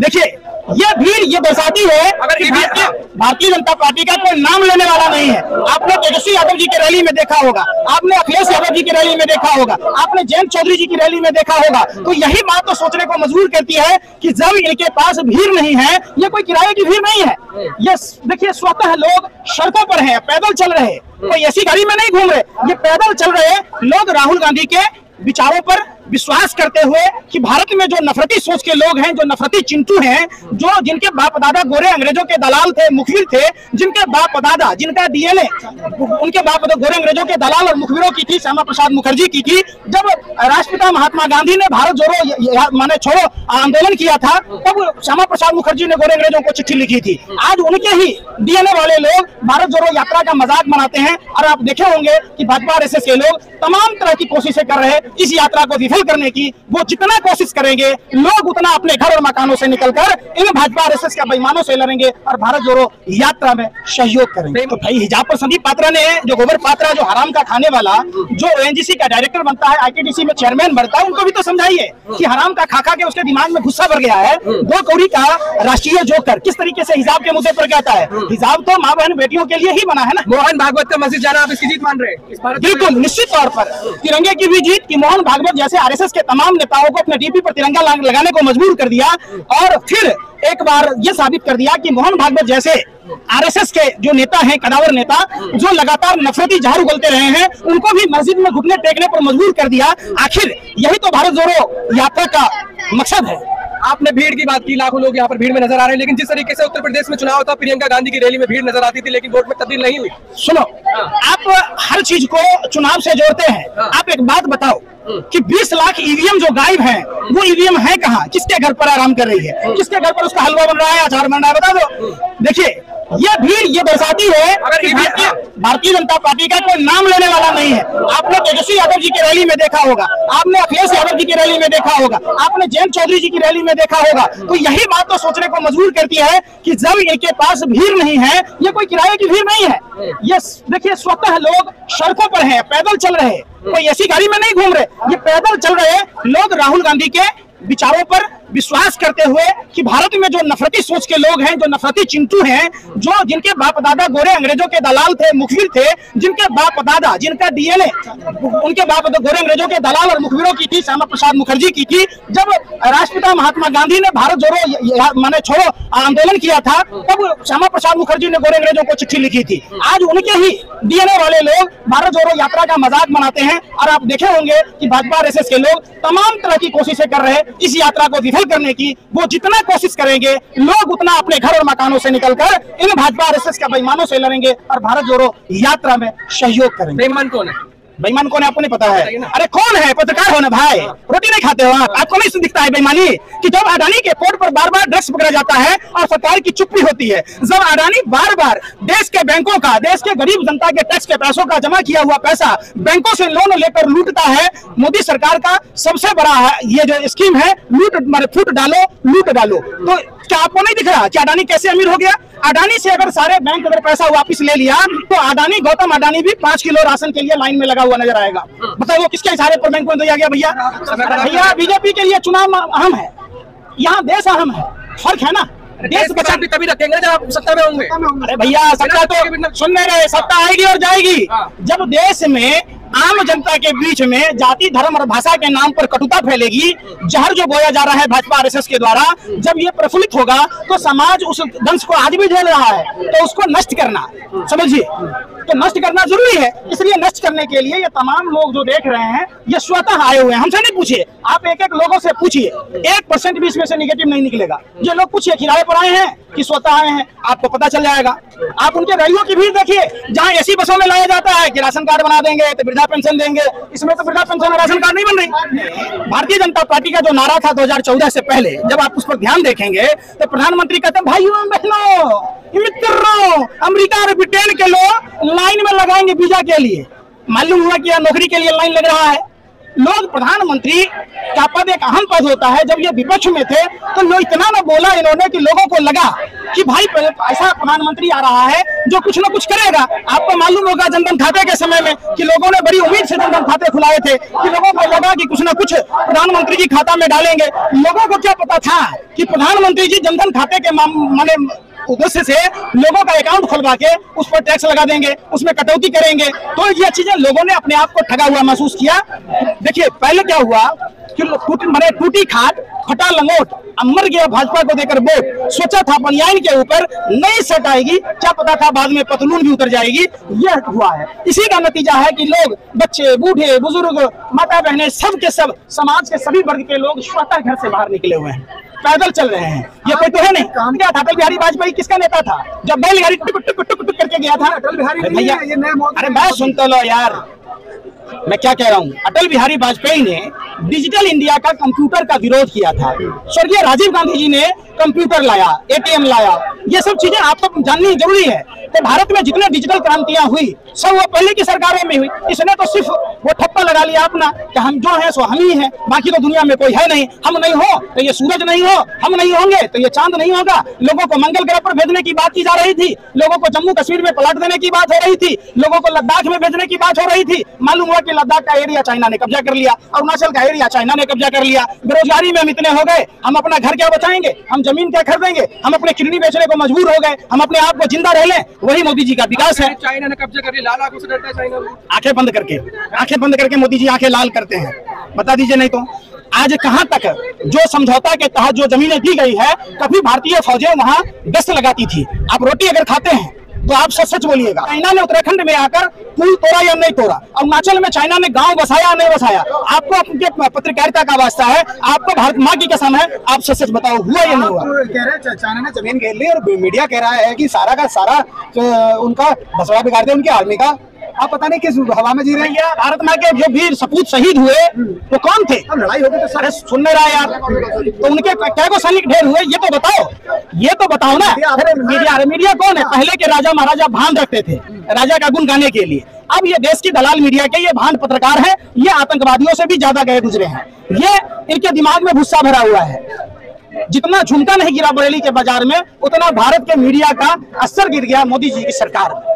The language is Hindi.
देखिए ये भीड़ ये दर्शाती है कि भारतीय जनता पार्टी का कोई नाम लेने वाला नहीं है। आपने तेजस्वी यादव जी की रैली में देखा होगा, आपने अखिलेश यादव जी की रैली में देखा होगा, आपने जयंत चौधरी जी की रैली में देखा होगा। तो यही बात तो सोचने को मजबूर करती है कि जब इनके पास भीड़ नहीं है, ये कोई किराए की भीड़ नहीं है। ये देखिए स्वतः लोग सड़कों पर हैं, पैदल चल रहे, कोई ऐसी गाड़ी में नहीं घूम रहे, ये पैदल चल रहे लोग राहुल गांधी के विचारों पर विश्वास करते हुए कि भारत में जो नफरती सोच के लोग हैं, जो नफरती चिंटू हैं, जो जिनके बाप दादा गोरे अंग्रेजों के दलाल थे, मुखबिर थे, जिनके बाप दादा जिनका डीएनए उनके बाप दादा गोरे अंग्रेजों के दलाल और मुखबिरों की थी, श्यामा प्रसाद मुखर्जी की थी। जब राष्ट्रपिता महात्मा गांधी ने भारत जोड़ो माने छोड़ो आंदोलन किया था, तब श्यामा प्रसाद मुखर्जी ने गोरे अंग्रेजों को चिट्ठी लिखी थी। आज उनके ही डीएनए वाले लोग भारत जोड़ो यात्रा का मजाक बनाते हैं। और आप देखे होंगे कि भाजपा आरएसएस के लोग तमाम तरह की कोशिशें कर रहे हैं इस यात्रा को विफल करने की। वो जितना कोशिश करेंगे, लोग उतना अपने घर और मकानों से निकलकर इन भाजपा आरएसएस के बेईमानों से लड़ेंगे और भारत जोड़ो यात्रा में सहयोग करेंगे। तो भाई हिजाब पर संदीप पात्रा ने, जो गोबर पात्रा, जो हराम का खाने वाला, जो ओएनजीसी का डायरेक्टर बनता है, आईटीडीसी में चेयरमैन बनता है, उनको भी तो समझाइए कि हराम का खा के उसके दिमाग में गुस्सा भर गया है। 2 कौड़ी का राष्ट्रीय जोकर किस तरीके से हिजाब के मुद्दे पर कहता है। हिजाब तो माँ बहन बेटियों के लिए ही बना है ना। मोहन भागवत का मस्जिद जाना आप इसकी जीत मान रहे हैं? बिल्कुल निश्चित तौर पर तिरंगे की भी जीत कि मोहन भागवत जैसे आरएसएस के तमाम नेताओं को अपने डीपी पर तिरंगा लगाने को मजबूर कर दिया और फिर एक बार ये साबित कर दिया कि मोहन भागवत जैसे आरएसएस के जो नेता हैं, कदावर नेता, जो लगातार नफरती जहर उगलते रहे हैं, उनको भी मस्जिद में घुटने टेकने पर मजबूर कर दिया। आखिर यही तो भारत जोड़ो यात्रा का मकसद है। आपने भीड़ की बात की, लाखों लोग यहाँ पर भीड़ में नजर आ रहे हैं, लेकिन जिस तरीके से उत्तर प्रदेश में चुनाव था, प्रियंका गांधी की रैली में भीड़ नजर आती थी, लेकिन वोट में तब्दील नहीं हुई। सुनो, आप हर चीज को चुनाव से जोड़ते हैं। आप एक बात बताओ कि 20 लाख ईवीएम जो गायब हैं, वो ईवीएम है कहाँ? किसके घर पर आराम कर रही है? किसके घर पर उसका हलवा बन रहा है, अचार बन रहा है? बता दो। देखिए ये भीड़ ये दर्शाती है कि भारतीय जनता पार्टी का कोई नाम लेने वाला नहीं है। आपने तेजस्वी यादव जी की रैली में देखा होगा, आपने अखिलेश यादव जी की रैली में देखा होगा, आपने जयंत चौधरी जी की रैली में देखा होगा। तो यही बात तो सोचने को मजबूर करती है कि जब इनके पास भीड़ नहीं है, ये कोई किराए की भीड़ नहीं है। ये देखिए स्वतः लोग सड़कों पर हैं, पैदल चल रहे, कोई ऐसी गाड़ी में नहीं घूम रहे, ये पैदल चल रहे लोग राहुल गांधी के विचारों पर विश्वास करते हुए कि भारत में जो नफरती सोच के लोग हैं, जो नफरती चिंटू हैं, जो जिनके बाप दादा गोरे अंग्रेजों के दलाल थे, मुखबिर थे, जिनके बाप दादा जिनका डीएनए उनके बाप गोरे अंग्रेजों के दलाल और मुखबिरों की थी, श्यामा प्रसाद मुखर्जी की थी। जब राष्ट्रपिता महात्मा गांधी ने भारत जोड़ो माने छोड़ो आंदोलन किया था, तब श्यामा प्रसाद मुखर्जी ने गोरे अंग्रेजों को चिट्ठी लिखी थी। आज उनके ही डीएनए वाले लोग भारत जोड़ो यात्रा का मजाक बनाते हैं। और आप देखे होंगे कि भाजपा आरएसएस के लोग तमाम तरह की कोशिशें कर रहे हैं इस यात्रा को विफल करने की। वो जितना कोशिश करेंगे, लोग उतना अपने घर और मकानों से निकलकर इन भाजपा आरएसएस के बेईमानों से लड़ेंगे और भारत जोड़ो यात्रा में सहयोग करेंगे। बेईमान कौन है? बेईमान कौन है आपको नहीं पता है? अरे कौन है? पत्रकार हो ना भाई, रोटी नहीं खाते हो आप? आपको नहीं दिखता है बेईमानी कि जब अडानी के पोर्ट पर बार बार ड्रग्स पकड़ा जाता है और सरकार की चुप्पी होती है, जब अडानी बार बार देश के बैंकों का, देश के गरीब जनता के टैक्स के पैसों का जमा किया हुआ पैसा बैंकों से लोन लेकर लूटता है। मोदी सरकार का सबसे बड़ा ये जो स्कीम है, फूट डालो लूट डालो, तो क्या आपको नहीं दिख रहा कि अडानी कैसे अमीर हो गया? अडानी से अगर सारे बैंक अगर पैसा वापस ले लिया तो अडानी, गौतम अडानी भी 5 किलो राशन के लिए लाइन में लगा हुआ नजर आएगा। बताओ वो किसके इशारे पर बैंक में दिया गया? भैया भैया बीजेपी के लिए चुनाव अहम है, यहाँ देश अहम है, फर्क है ना। देश बचा भी तभी रखेंगे जब आप सत्ता में होंगे। अरे भैया सत्ता तो सुन नहीं रहे, सत्ता आएगी और जाएगी जब देश में आम जनता के बीच में जाति धर्म और भाषा के नाम पर कटुता फैलेगी, जहर जो बोया जा रहा है भाजपा आरएसएस के द्वारा, जब ये प्रफुल्लित होगा तो समाज उस दंश को आज भी झेल रहा है, तो उसको नष्ट करना, समझिए, तो नष्ट करना जरूरी है। इसलिए नष्ट करने के लिए ये तमाम लोग जो देख रहे हैं ये स्वतः आए हुए हैं, हमसे नहीं पूछिए, आप एक एक लोगों से पूछिए, 1% भी इसमें से निगेटिव नहीं निकलेगा। ये लोग पूछिए किराए पर आए हैं कि स्वतः आए हैं, आपको पता चल जाएगा। आप उनके रैलियों की भीड़ देखिए, जहाँ एसी बसों में लाया जाता है कि राशन कार्ड बना देंगे तो वृद्धा पेंशन देंगे, इसमें तो वृद्धा पेंशन और राशन कार्ड नहीं बन रही। भारतीय जनता पार्टी का जो नारा था 2014 से पहले, जब आप उस पर ध्यान देखेंगे तो प्रधानमंत्री कहते भाइयों बहनों मित्रों, अमेरिका और ब्रिटेन के लोग लाइन में लगाएंगे वीजा के लिए। मालूम हुआ कि नौकरी के लिए लाइन लग रहा है, लोग प्रधानमंत्री का पद एक अहम पद होता है। जब ये विपक्ष में थे तो लोग इतना ना बोला इन्होंने कि लोगों को लगा कि भाई ऐसा प्रधानमंत्री आ रहा है जो कुछ ना कुछ करेगा। आपको मालूम होगा जनधन खाते के समय में कि लोगों ने बड़ी उम्मीद से जनधन खाते खुलाए थे कि लोगों को लगा कि कुछ ना कुछ प्रधानमंत्री जी खाता में डालेंगे। लोगों को क्या पता था कि प्रधानमंत्री जी जनधन खाते के माने उद्देश्य से लोगों का अकाउंट खुलवा के उस पर टैक्स लगा देंगे, उसमें कटौती करेंगे। तो ये चीजें लोगों ने अपने आप को ठगा हुआ महसूस किया। देखिए पहले क्या हुआ कि टूटी खाट फटा लंगोट, मर गया भाजपा को देकर वोट। सोचा था बनियान के ऊपर नई शर्ट आएगी, क्या पता था बाद में पतलून भी उतर जाएगी। यह हुआ है। इसी का नतीजा है कि लोग, बच्चे, बूढ़े, बुजुर्ग, माता बहनें, सब के सब समाज के सभी वर्ग के लोग स्वतः घर से बाहर निकले हुए हैं, पैदल चल रहे हैं। ये कोई तो है नहीं। काम क्या था? अटल बिहारी वाजपेयी किसका नेता था? जब बैलगाड़ी टुक टुक टुक टुक करके गया था अटल बिहारी भैया। अरे मैं सुनते लो यार, मैं क्या कह रहा हूँ। अटल बिहारी वाजपेयी ने डिजिटल इंडिया का कंप्यूटर का विरोध किया था। स्वर्गीय राजीव गांधी जी ने कंप्यूटर लाया, एटीएम लाया। ये सब चीजें आपको जाननी जरूरी है। तो भारत में जितने डिजिटल क्रांतियां हुई सब वो पहले की सरकारों में हुई। इसने तो सिर्फ वो ठप्पा लगा लिया अपना कि हम जो हैं सो हम ही हैं, बाकी तो दुनिया में कोई है नहीं। हम नहीं हो तो ये सूरज नहीं हो, हम नहीं होंगे तो ये चांद नहीं होगा। लोगों को मंगल ग्रह पर भेजने की बात की जा रही थी, लोगों को जम्मू कश्मीर में पलट देने की बात हो रही थी, लोगों को लद्दाख में भेजने की बात हो रही थी। मालूम हुआ कि लद्दाख का एरिया चाइना ने कब्जा कर लिया, अरुणाचल का एरिया चाइना ने कब्जा कर लिया। बेरोजगारी में हम इतने हो गए, हम अपना घर क्या बचाएंगे, हम जमीन क्या खरीदेंगे, हम अपने किडनी बेचने को मजबूर हो गए, हम अपने आप को जिंदा रह लें। वही मोदी जी का विकास है। चाइना ने कब्जा कर लिया, लाल आंखों से डरता है चाइना। आंखें बंद करके मोदी जी आंखें लाल करते हैं। बता दीजिए नहीं तो आज कहां तक जो समझौता के तहत जो जमीनें दी गई है, कभी भारतीय फौजें वहां गश्त लगाती थी। आप रोटी अगर खाते हैं तो आप सच सच बोलिएगा। चाइना ने उत्तराखंड में आकर पुल तोड़ा या नहीं तोड़ा, अरुणाचल में चाइना ने गांव बसाया या नहीं बसाया, आपको अपने पत्रकारिता का वास्ता है, आपको भारत माँ की कसम है, आप सच सच बताओ हुआ या नहीं हुआ। कह रहे हैं चाइना ने जमीन घेर ली और मीडिया कह रहा है कि सारा का सारा उनका बसड़ा बिगाड़ दिया उनकी आर्मी का। आप पता नहीं किस हवा में जी रहे हैं। भारत माँ के जो वीर सपूत शहीद हुए वो कौन थे? लड़ाई होगी तो अरे सुन नहीं रहा यार, तो उनके क्या को सैनिक ढेर हुए ये तो बताओ, ये तो बताओ ना। मीडिया कौन है? पहले के राजा महाराजा भान रखते थे राजा का गुण गाने के लिए। अब ये देश की दलाल मीडिया के ये भान पत्रकार हैं, ये आतंकवादियों से भी ज्यादा गए गुजरे हैं। ये इनके दिमाग में गुस्सा भरा हुआ है। जितना झुमका नहीं गिरा बरेली के बाजार में, उतना भारत के मीडिया का असर गिर गया मोदी जी की सरकार में।